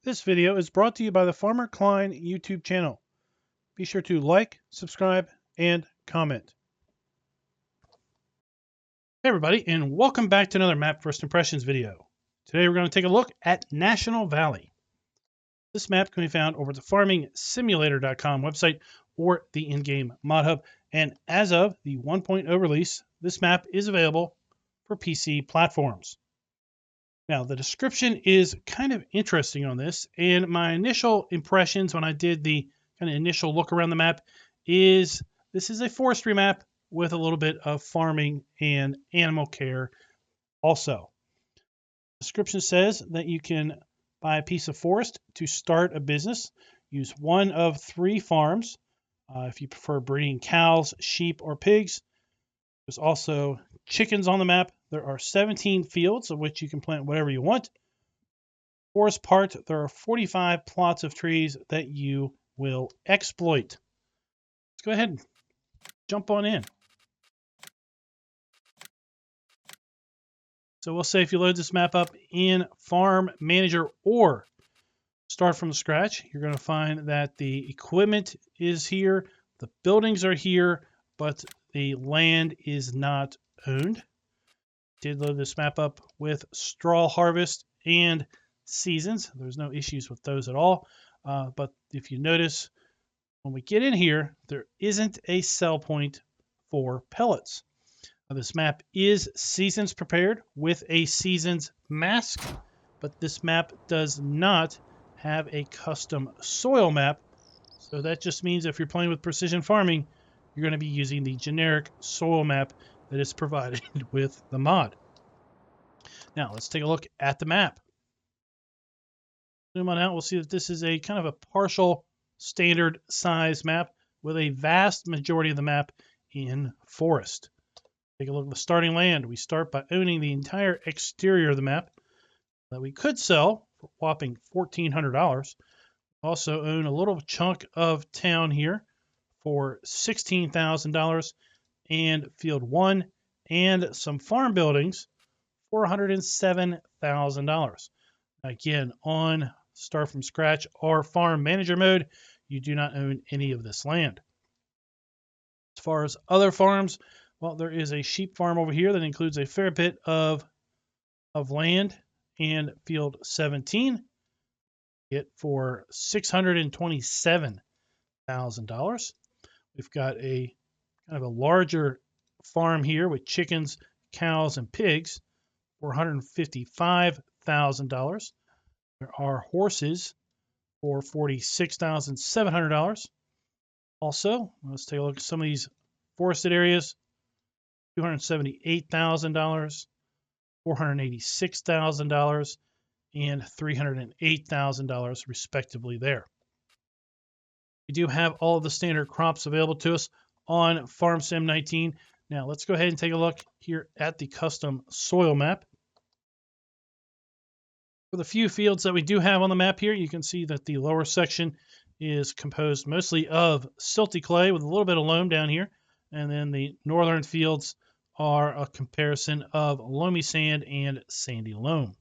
This video is brought to you by the Farmer Klein YouTube channel. Be sure to like, subscribe, and comment. Hey everybody, and welcome back to another Map First Impressions video. Today we're going to take a look at National Valley. This map can be found over at the farmingsimulator.com website or the in-game mod hub. And as of the 1.0 release, this map is available for PC platforms. Now, the description is kind of interesting on this, and my initial impressions when I did the kind of initial look around the map is this is a forestry map with a little bit of farming and animal care also. The description says that you can buy a piece of forest to start a business, use one of 3 farms. If you prefer breeding cows, sheep, or pigs. There's also chickens on the map. There are 17 fields of which you can plant whatever you want. Forest part, there are 45 plots of trees that you will exploit. Let's go ahead and jump on in. So we'll say if you load this map up in Farm Manager or start from scratch, you're going to find that the equipment is here, the buildings are here, but the land is not owned. Did load this map up with straw harvest and seasons. There's no issues with those at all. But if you notice, when we get in here, there isn't a sell point for pellets. This map is seasons prepared with a seasons mask, but this map does not have a custom soil map. So that just means if you're playing with precision farming, you're going to be using the generic soil map that is provided with the mod. Now let's take a look at the map. Zoom on out, we'll see that this is a kind of a partial standard size map with a vast majority of the map in forest. Take a look at the starting land. We start by owning the entire exterior of the map that we could sell for a whopping $1,400. Also own a little chunk of town here for $16,000 and field 1 and some farm buildings for $107,000. Again, on start from scratch or farm manager mode, you do not own any of this land. As far as other farms, well, there is a sheep farm over here that includes a fair bit of land and field 17. It for $627,000. We've got a kind of a larger farm here with chickens, cows, and pigs for $155,000. There are horses for $46,700. Also, let's take a look at some of these forested areas. $278,000, $486,000, and $308,000 respectively there. We do have all of the standard crops available to us on Farm Sim 19. Now let's go ahead and take a look here at the custom soil map. For the few fields that we do have on the map here, you can see that the lower section is composed mostly of silty clay with a little bit of loam down here. And then the northern fields are a comparison of loamy sand and sandy loam.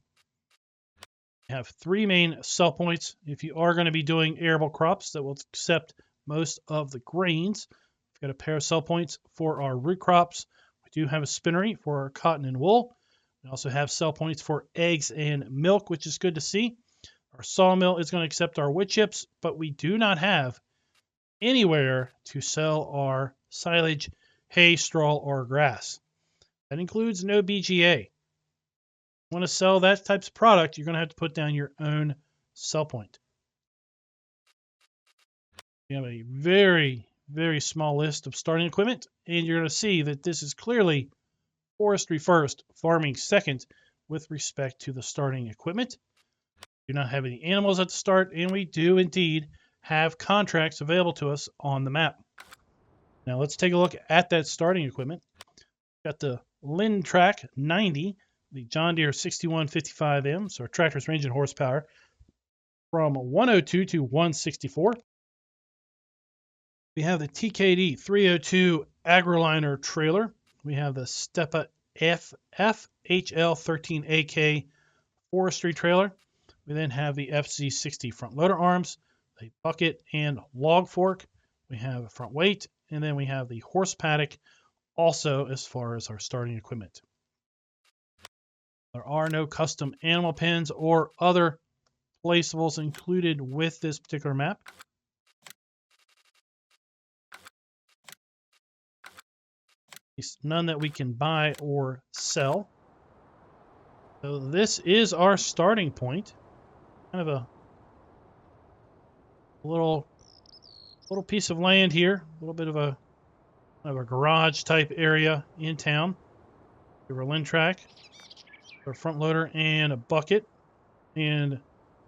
We have 3 main sell points. If you are going to be doing arable crops that will accept most of the grains, we've got a pair of sell points for our root crops. We do have a spinnery for our cotton and wool. We also have sell points for eggs and milk, which is good to see. Our sawmill is going to accept our wood chips, but we do not have anywhere to sell our silage, hay, straw, or grass. That includes no BGA. If you want to sell that type of product, you're going to have to put down your own sell point. We have a very, very small list of starting equipment, and you're going to see that this is clearly forestry first, farming second with respect to the starting equipment. We do not have any animals at the start, and we do indeed have contracts available to us on the map. Now let's take a look at that starting equipment. Got the Lintrack 90, the John Deere 6155M, so our tractor's range in horsepower from 102 to 164. We have the TKD 302 AgriLiner trailer. We have the Stepa FF HL13AK forestry trailer. We then have the FZ60 front loader arms, a bucket and log fork. We have a front weight, and then we have the horse paddock also as far as our starting equipment. There are no custom animal pens or other placeables included with this particular map. None that we can buy or sell. So this is our starting point. Kind of a little piece of land here, a little bit of a kind of a garage type area in town. The Berlin track, our front loader and a bucket and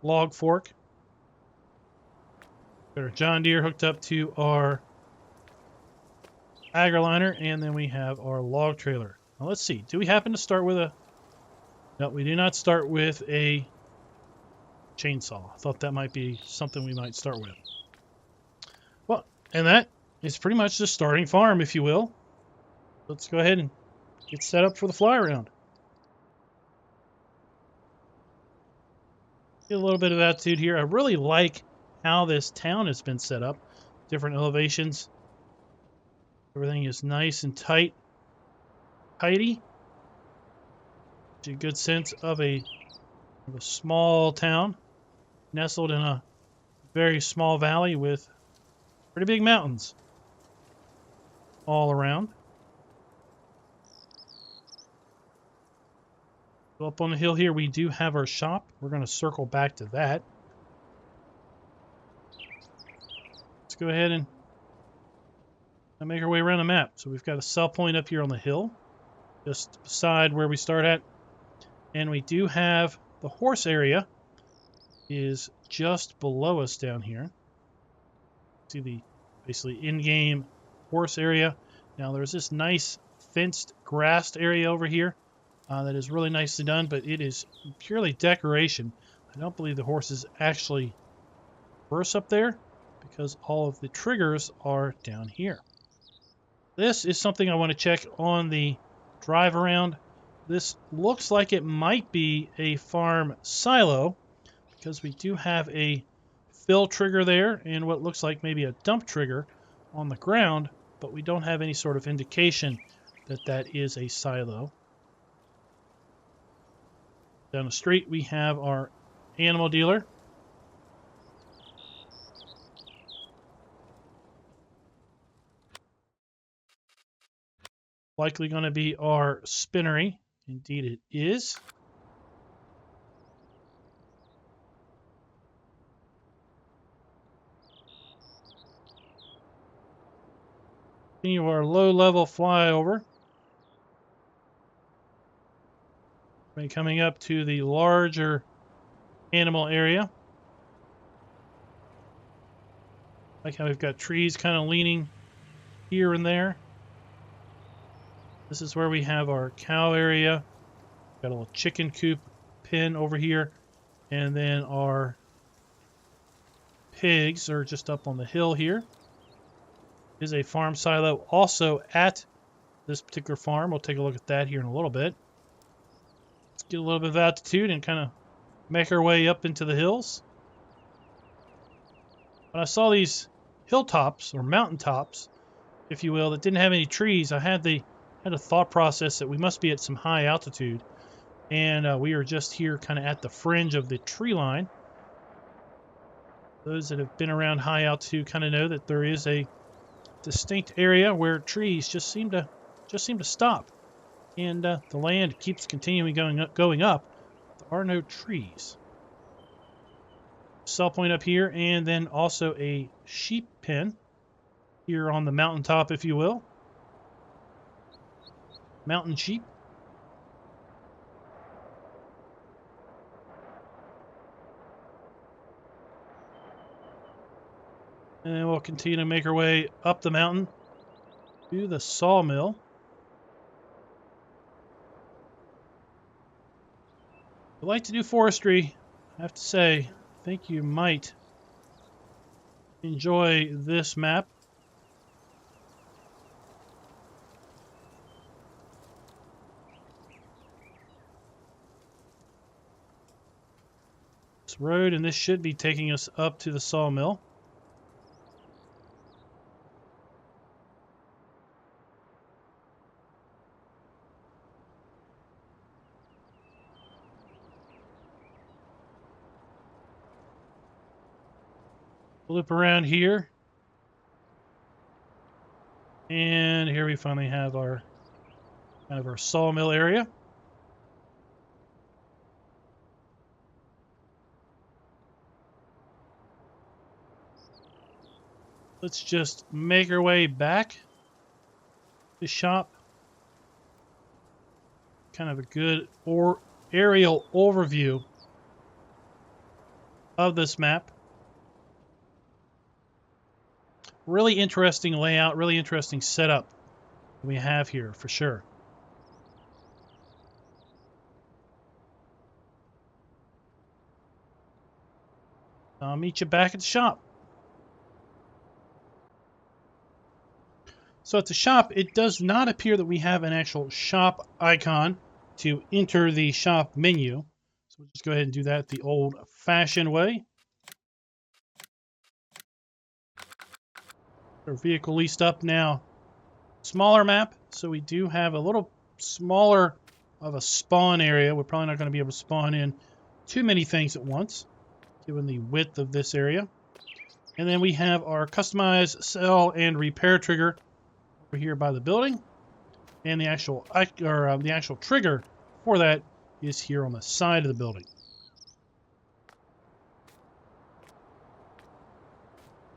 log fork. Got our John Deere hooked up to our agroliner, and then we have our log trailer. Now let's see, do we happen to start with a... No, we do not start with a chainsaw. I thought that might be something we might start with. Well, and that is pretty much the starting farm, if you will. Let's go ahead and get set up for the fly around. Get a little bit of attitude here. I really like how this town has been set up. Different elevations. Everything is nice and tidy. Gives you a good sense of a small town nestled in a very small valley with pretty big mountains all around. So up on the hill here, we do have our shop. We're going to circle back to that. Let's go ahead and make our way around the map. So we've got a sell point up here on the hill, just beside where we start at. And we do have the horse area is just below us down here. See the basically in-game horse area. Now there's this nice fenced grassed area over here that is really nicely done, but it is purely decoration. I don't believe the horses actually verse up there because all of the triggers are down here. This is something I want to check on the drive around. This looks like it might be a farm silo because we do have a fill trigger there and what looks like maybe a dump trigger on the ground, but we don't have any sort of indication that that is a silo. Down the street we have our animal dealer. Likely going to be our spinnery. Indeed it is. Continue our low-level flyover. We're coming up to the larger animal area. Like how we've got trees kind of leaning here and there. This is where we have our cow area. Got a little chicken coop pen over here. And then our pigs are just up on the hill here. Is a farm silo also at this particular farm. We'll take a look at that here in a little bit. Let's get a little bit of altitude and kind of make our way up into the hills. When I saw these hilltops or mountaintops, if you will, that didn't have any trees, I had a thought process that we must be at some high altitude, and we are just here kind of at the fringe of the tree line. Those that have been around high altitude kind of know that there is a distinct area where trees just seem to stop, and the land keeps continuing going up. There are no trees. Sell point up here, and then also a sheep pen here on the mountaintop, if you will. Mountain sheep. And then we'll continue to make our way up the mountain to the sawmill. If you like to do forestry, I have to say, I think you might enjoy this map. this road, and this should be taking us up to the sawmill. Loop around here. And here we finally have our kind of our sawmill area. Let's just make our way back to the shop. Kind of a good aerial overview of this map. Really interesting layout, really interesting setup we have here for sure. I'll meet you back at the shop. So at the shop, it does not appear that we have an actual shop icon to enter the shop menu. So we'll just go ahead and do that the old-fashioned way. Our vehicle leased up now. Smaller map, so we do have a little smaller of a spawn area. We're probably not going to be able to spawn in too many things at once, given the width of this area. And then we have our customize, sell, and repair trigger over here by the building. And the actual trigger for that is here on the side of the building.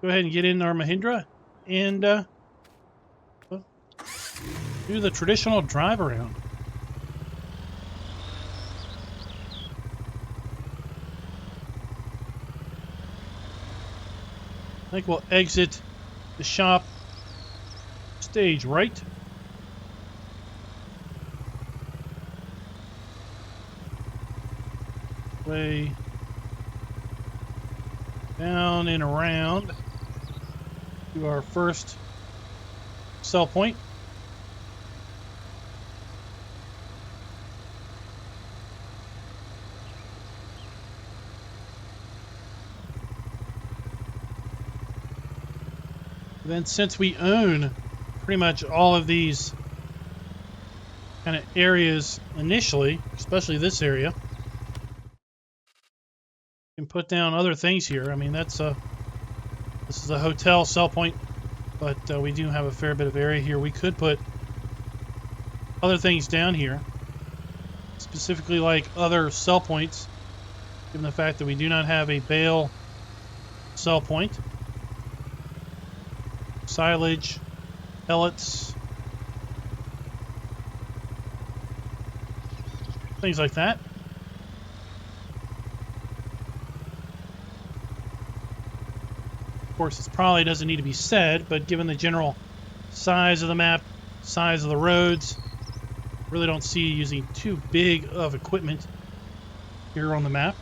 Go ahead and get in our Mahindra and do the traditional drive around. I think we'll exit the shop stage right. Way down and around to our first sell point. Then since we own pretty much all of these kind of areas initially, especially this area, we can put down other things here. I mean, this is a hotel sell point, but we do have a fair bit of area here. We could put other things down here, specifically like other sell points, given the fact that we do not have a bale sell point. Silage, pellets, things like that. Of course, it probably doesn't need to be said, but given the general size of the map, size of the roads, really don't see using too big of equipment here on the map.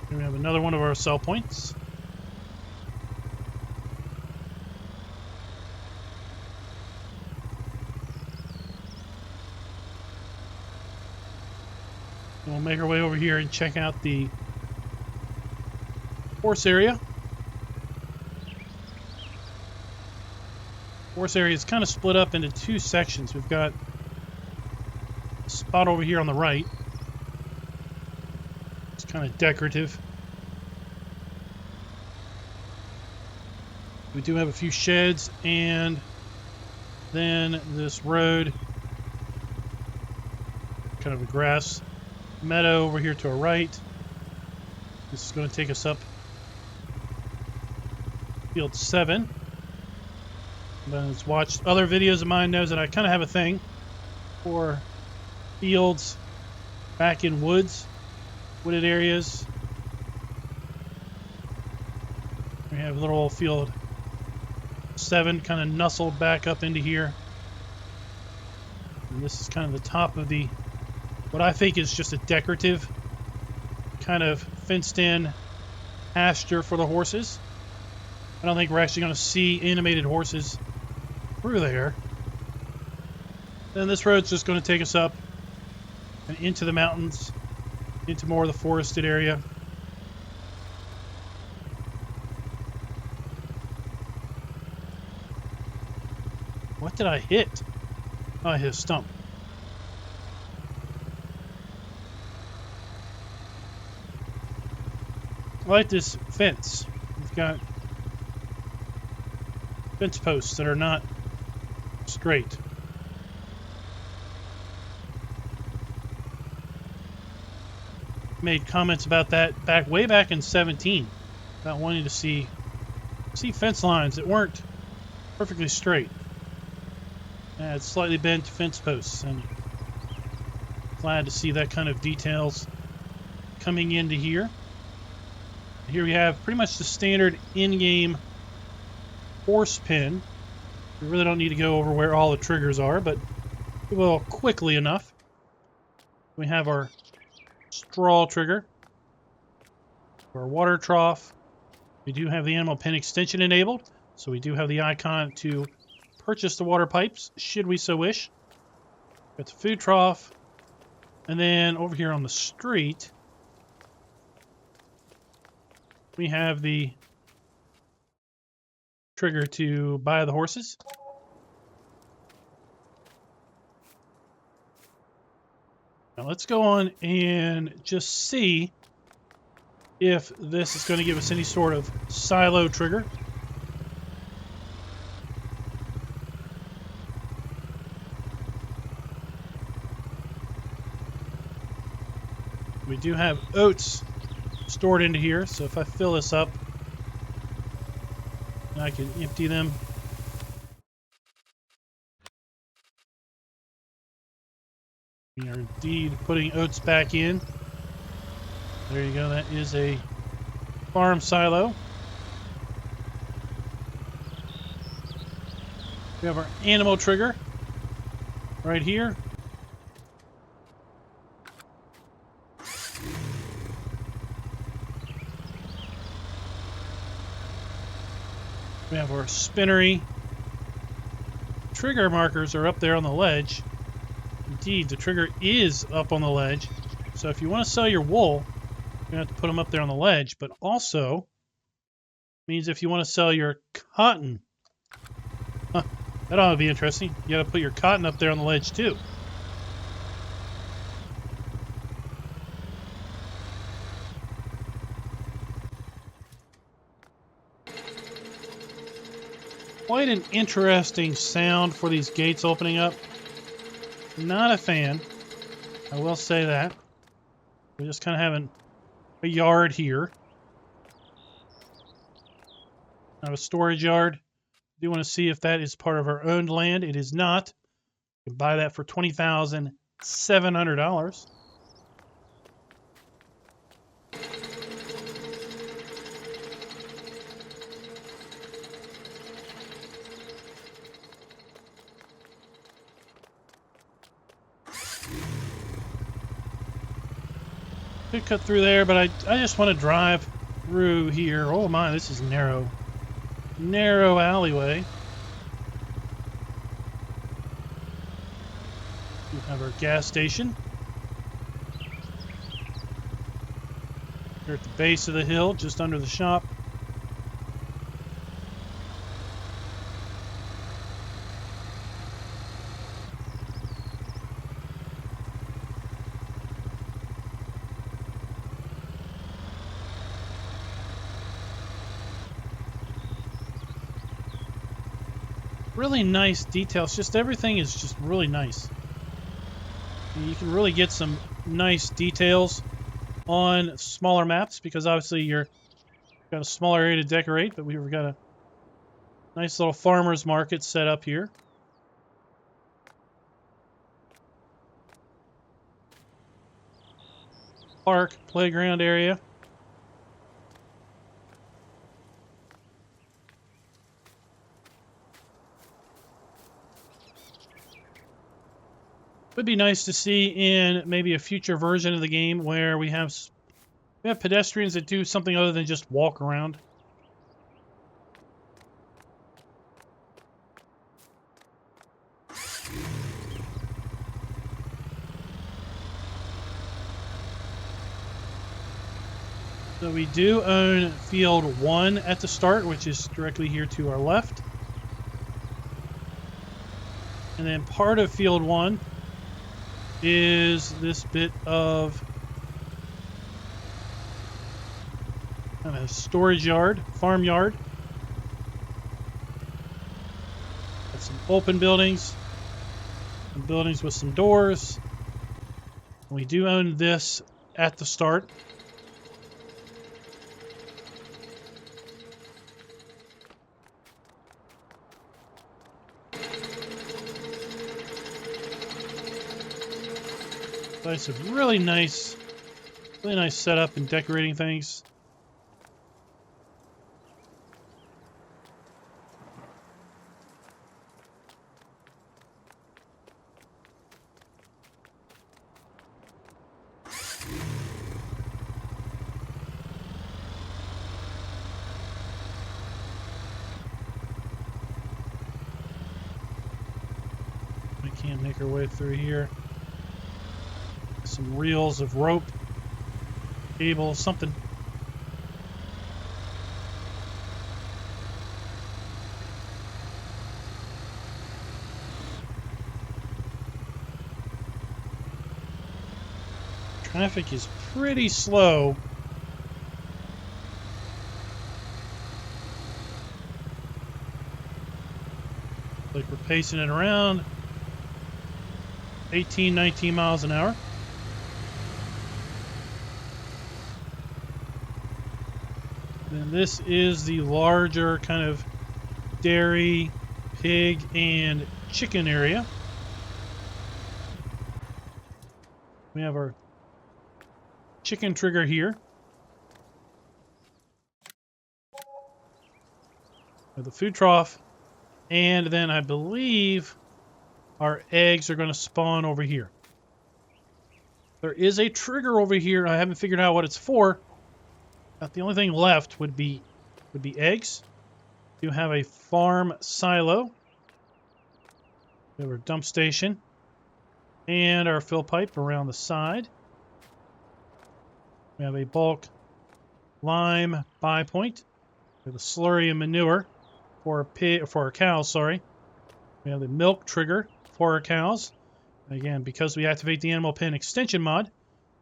Here we have another one of our sell points. We'll make our way over here and check out the horse area. Horse area is kind of split up into two sections. We've got a spot over here on the right. It's kind of decorative. We do have a few sheds, and then this road, kind of a grass meadow over here to our right. This is going to take us up field 7. Anyone who's watched other videos of mine knows that I kind of have a thing for fields back in wooded areas. We have little old field 7 kind of nestled back up into here. And this is kind of the top of the, what I think is just a decorative kind of fenced in pasture for the horses. I don't think we're actually going to see animated horses through there. Then this road's just going to take us up and into the mountains, into more of the forested area. What did I hit? Oh, I hit a stump. I like this fence. We've got fence posts that are not straight. Made comments about that way back in 17 about wanting to see fence lines that weren't perfectly straight. Had slightly bent fence posts, and glad to see that kind of details coming into here. Here we have pretty much the standard in-game horse pin. We really don't need to go over where all the triggers are, but we will quickly enough. We have our straw trigger, our water trough. We do have the animal pen extension enabled, so we do have the icon to purchase the water pipes, should we so wish. Got the food trough, and then over here on the street, we have the trigger to buy the horses. Now let's go on and just see if this is going to give us any sort of silo trigger. We do have oats stored into here, so if I fill this up, I can empty them. We are indeed putting oats back in. There you go, that is a farm silo. We have our animal trigger right here. We have our spinnery. Trigger markers are up there on the ledge. Indeed, the trigger is up on the ledge. So if you want to sell your wool, you're going to have to put them up there on the ledge. But also means if you want to sell your cotton, that ought to be interesting. You got to put your cotton up there on the ledge too. Quite an interesting sound for these gates opening up. Not a fan, I will say that. We're just kind of having a yard here. Not a storage yard. Do want to see if that is part of our owned land. It is not. You can buy that for $20,700. Could cut through there, but I just want to drive through here. Oh my, this is narrow. Narrow alleyway. We have our gas station. We're at the base of the hill, just under the shop. Really nice details. Just everything is just really nice. You can really get some nice details on smaller maps because obviously you've got a smaller area to decorate, but we've got a nice little farmer's market set up here. Park, playground area. Would be nice to see in maybe a future version of the game where we have pedestrians that do something other than just walk around. So we do own field 1 at the start, which is directly here to our left. And then part of field 1 is this bit of kind of storage yard, farm yard. Got some open buildings, some buildings with some doors. We do own this at the start. It's a really nice setup and decorating things. We can't make our way through here. Some reels of rope, cable, something. Traffic is pretty slow. Like we're pacing it around 18, 19 miles an hour. And this is the larger kind of dairy, pig, and chicken area. We have our chicken trigger here. The food trough. And then I believe our eggs are going to spawn over here. There is a trigger over here. I haven't figured out what it's for. The only thing left would be eggs. You have a farm silo. We have our dump station. And our fill pipe around the side. We have a bulk lime buy point. We have a slurry and manure for our cows, sorry. We have the milk trigger for our cows. Again, because we activate the animal pen extension mod,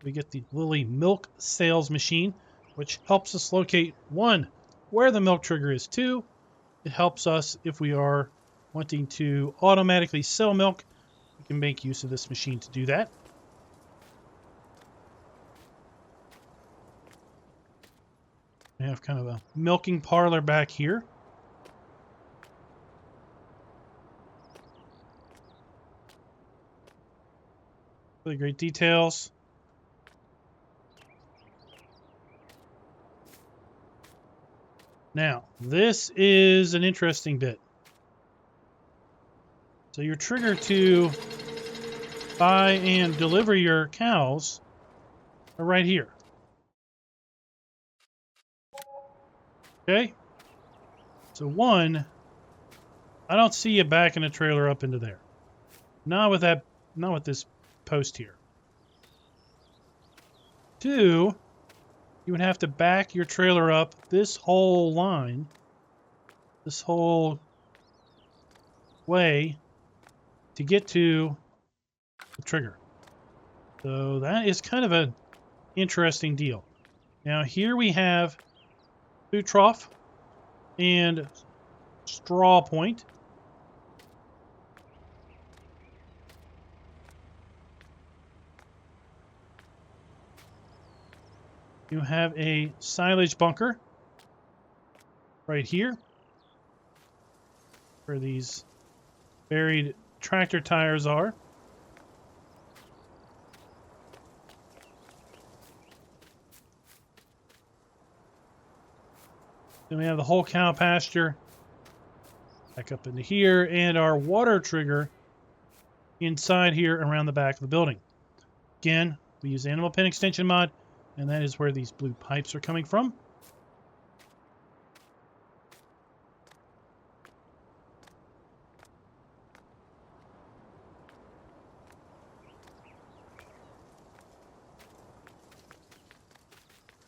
we get the Lily milk sales machine, which helps us locate 1, where the milk trigger is, 2, it helps us if we are wanting to automatically sell milk. We can make use of this machine to do that. We have kind of a milking parlor back here. Really great details. Now, this is an interesting bit. So your trigger to buy and deliver your cows are right here. Okay? So 1, I don't see you backing a trailer up into there. Not with this post here. 2, you would have to back your trailer up this whole line, this whole way to get to the trigger. So that is kind of an interesting deal. Now here we have food trough and straw point. You have a silage bunker right here where these buried tractor tires are. Then we have the whole cow pasture back up into here, and our water trigger inside here around the back of the building. Again, we use animal pen extension mod, and that is where these blue pipes are coming from.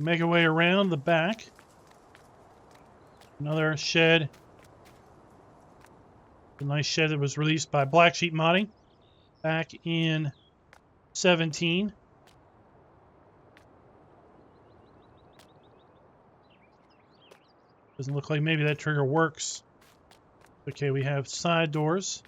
Make our way around the back. Another shed. A nice shed that was released by Black Sheep Modding back in 17. Doesn't look like maybe that trigger works. Okay, we have side doors.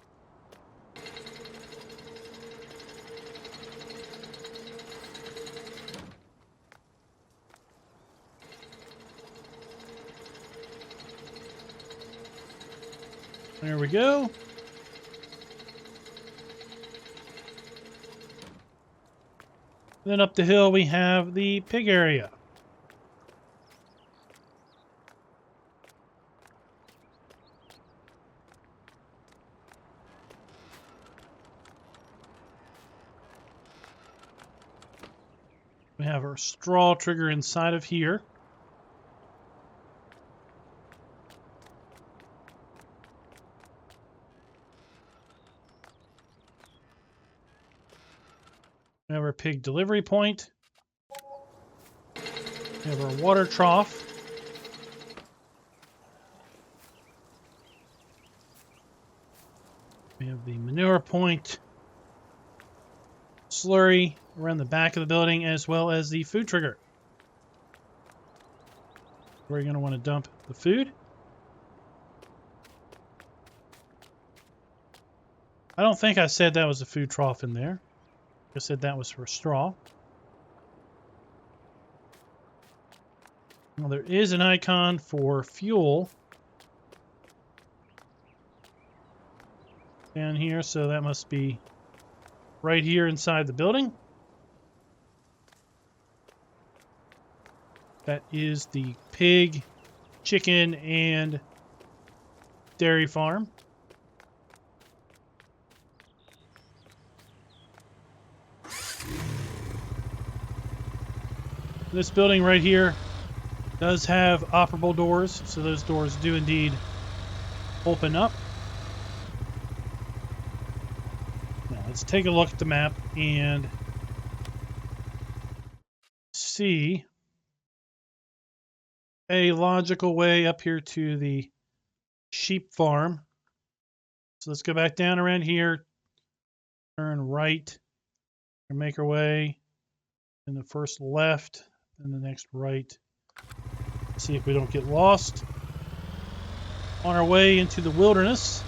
There we go. Then up the hill we have the pig area. We have our straw trigger inside of here. We have our pig delivery point. We have our water trough. We have the manure point, slurry around the back of the building, as well as the food trigger. We're going to want to dump the food. I don't think I said that was a food trough in there. I said that was for straw. Well, there is an icon for fuel down here, so that must be right here inside the building. That is the pig, chicken, and dairy farm. This building right here does have operable doors, so those doors do indeed open up. Now let's take a look at the map and see a logical way up here to the sheep farm. So let's go back down around here, turn right, and make our way in the first left, and the next right. See if we don't get lost. On our way into the wilderness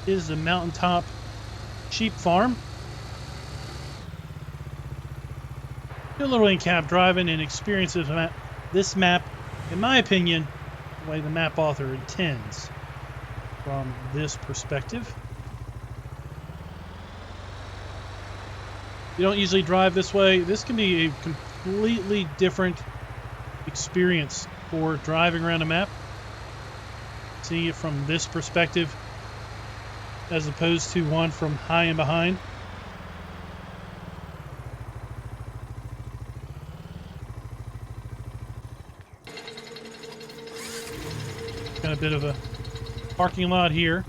is the mountaintop sheep farm. Do a little in-cab driving and experience this map, in my opinion, the way the map author intends from this perspective. You don't usually drive this way. This can be a completely different experience for driving around a map. Seeing it from this perspective as opposed to one from high and behind. Got a bit of a parking lot here.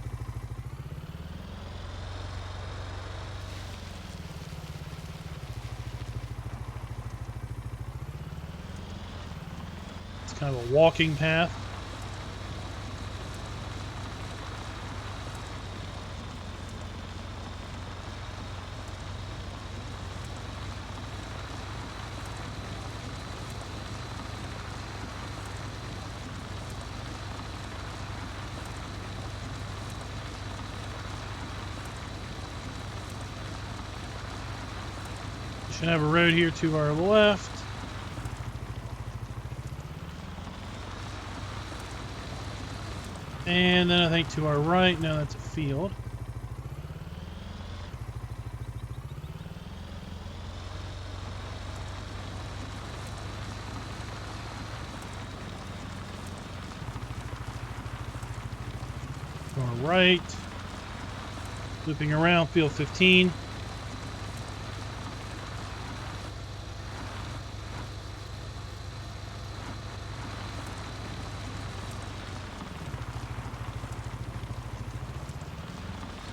It's kind of a walking path. Should have a road here to our left. And then I think to our right, no, that's a field. To our right, looping around field 15.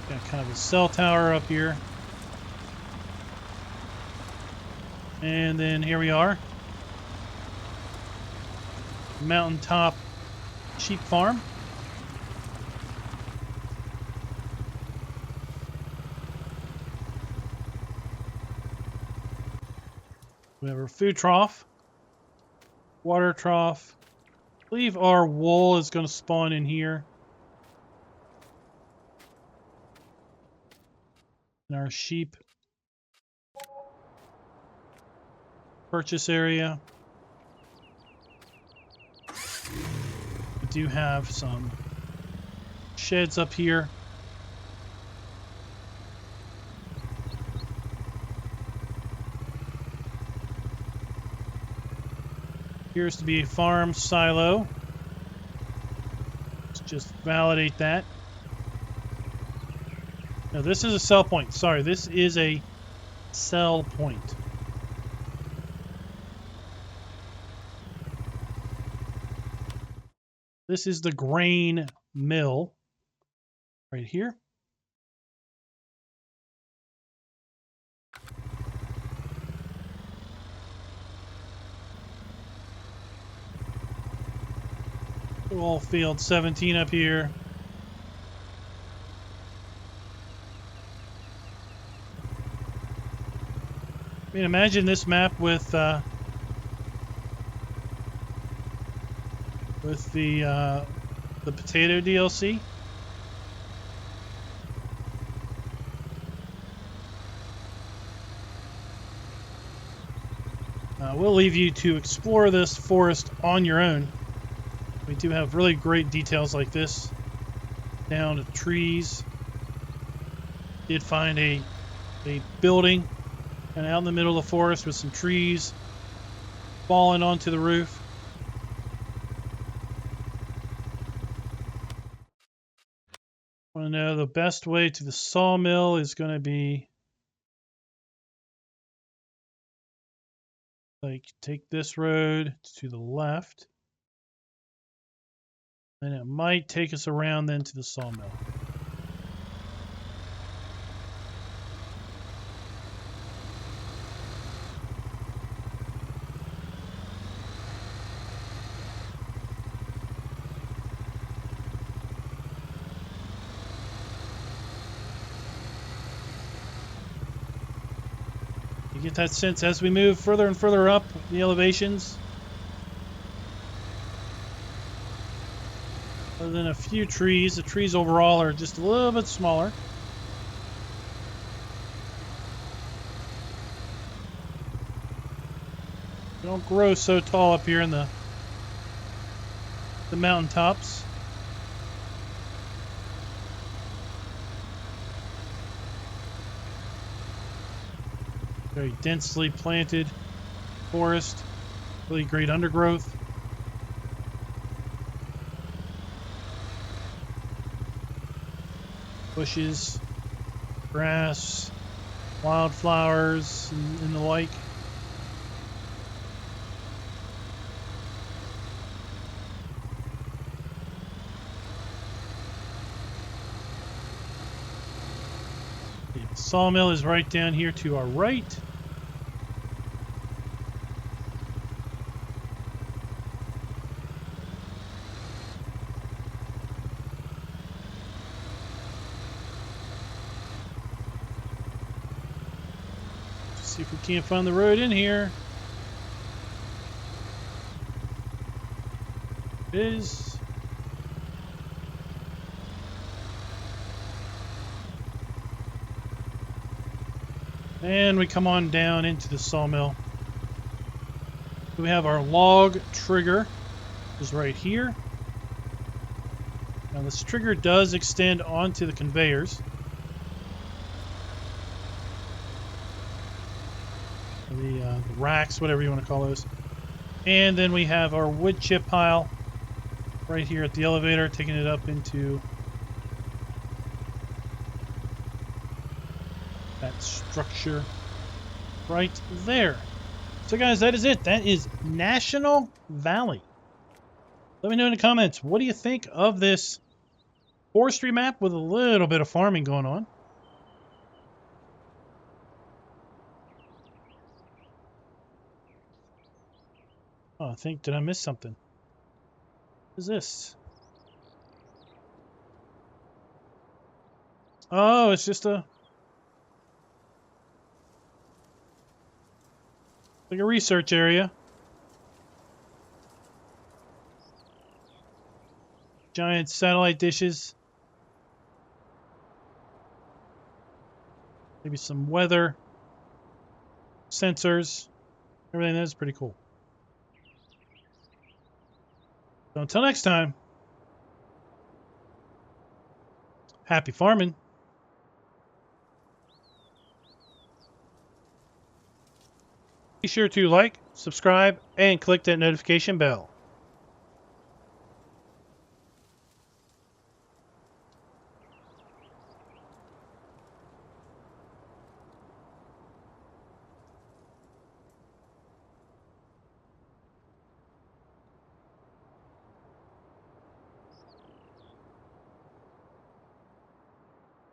Got kind of a cell tower up here. And then here we are. mountaintop sheep farm. We have our food trough, water trough. I believe our wool is going to spawn in here. And our sheep purchase area. We do have some sheds up here. Appears to be a farm silo. Let's just validate that. No, this is a sell point. Sorry, this is a sell point. This is the grain mill right here. All field 17 up here. I mean, imagine this map with the potato DLC. We'll leave you to explore this forest on your own. We do have really great details like this. Down to trees. Did find a building and out in the middle of the forest with some trees falling onto the roof. I want to know the best way to the sawmill is going to be like take this road to the left. And it might take us around then to the sawmill. You get that sense as we move further and further up the elevations. Other than a few trees, the trees overall are just a little bit smaller. They don't grow so tall up here in the mountaintops. Very densely planted forest, really great undergrowth. Bushes, grass, wildflowers, and the like. The sawmill is right down here to our right. See if we can't find the road in here. It is. And we come on down into the sawmill. We have our log trigger, which is right here. Now this trigger does extend onto the conveyors. The racks, whatever you want to call those. And then we have our wood chip pile right here at the elevator, taking it up into that structure right there. So guys, that is it. That is National Valley. Let me know in the comments, what do you think of this forestry map with a little bit of farming going on? Oh, did I miss something? What is this? Oh, it's just like a research area. Giant satellite dishes. Maybe some weather sensors. Everything that's pretty cool. So until next time, happy farming. Be sure to like, subscribe, and click that notification bell.